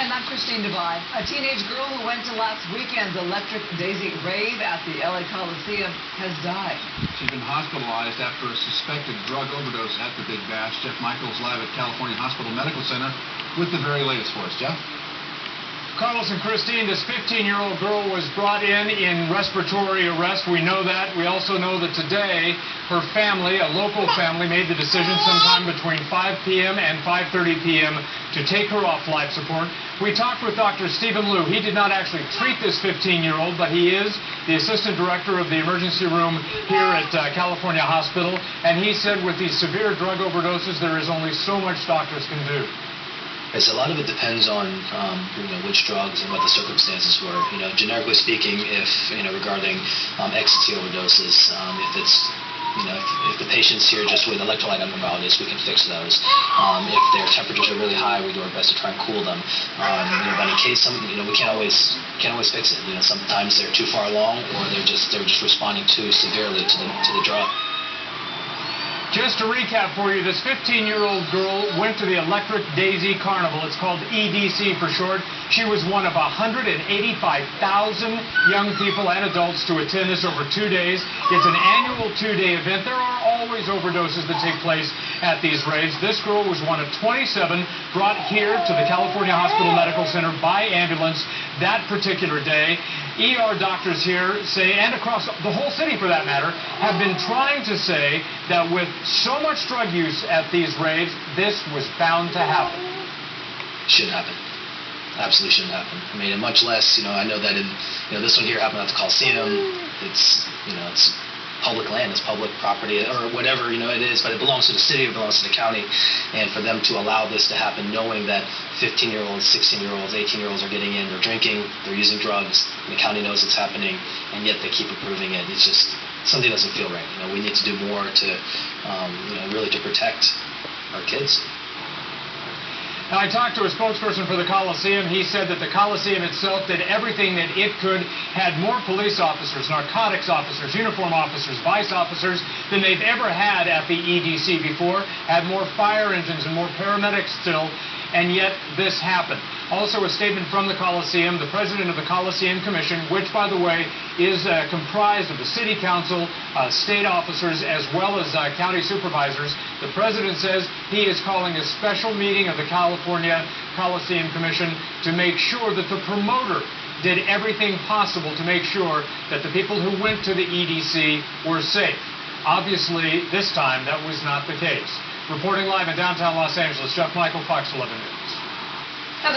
And I'm Christine Devine. A teenage girl who went to last weekend's Electric Daisy rave at the LA Coliseum has died. She's been hospitalized after a suspected drug overdose at the Big Bash. Jeff Michaels live at California Hospital Medical Center with the very latest for us. Jeff? Carlos and Christine, this 15-year-old girl was brought in respiratory arrest. We know that. We also know that today her family, a local family, made the decision sometime between 5 p.m. and 5:30 p.m. to take her off life support. We talked with Dr. Stephen Liu. He did not actually treat this 15-year-old, but he is the assistant director of the emergency room here at California Hospital. And he said with these severe drug overdoses, there is only so much doctors can do. A lot of it depends on which drugs and what the circumstances were. Generically speaking, if regarding ecstasy overdoses, if it's if the patient's here just with electrolyte abnormalities, we can fix those. If their temperatures are really high, we do our best to try and cool them. But in case we can't always fix it. Sometimes they're too far along, or they're just responding too severely to the drug. Just to recap for you, this 15-year-old girl went to the Electric Daisy Carnival. It's called EDC for short. She was one of 185,000 young people and adults to attend this over 2 days. It's an annual 2-day event. There are always overdoses that take place at these raves. This girl was one of 27 brought here to the California Hospital Medical Center by ambulance that particular day. ER doctors here say, and across the whole city for that matter, have been trying to say that with so much drug use at these raves, this was bound to happen. Shouldn't happen. Absolutely shouldn't happen. I mean, and much less, I know that this one here happened at the Coliseum. It's public land, it's public property, or whatever, it is, but it belongs to the city, it belongs to the county, and for them to allow this to happen knowing that 15-year-olds, 16-year-olds, 18-year-olds are getting in, they're drinking, they're using drugs, and the county knows it's happening, and yet they keep approving it. It's just, something doesn't feel right. We need to do more to, really to protect our kids. Now, I talked to a spokesperson for the Coliseum. He said that the Coliseum itself did everything that it could, had more police officers, narcotics officers, uniform officers, vice officers than they've ever had at the EDC before, had more fire engines and more paramedics still, and yet this happened. Also, a statement from the Coliseum, the president of the Coliseum Commission, which, by the way, is comprised of the city council, state officers, as well as county supervisors. The president says he is calling a special meeting of the California Coliseum Commission to make sure that the promoter did everything possible to make sure that the people who went to the EDC were safe. Obviously, this time, that was not the case. Reporting live in downtown Los Angeles, Jeff Michael, Fox 11 News.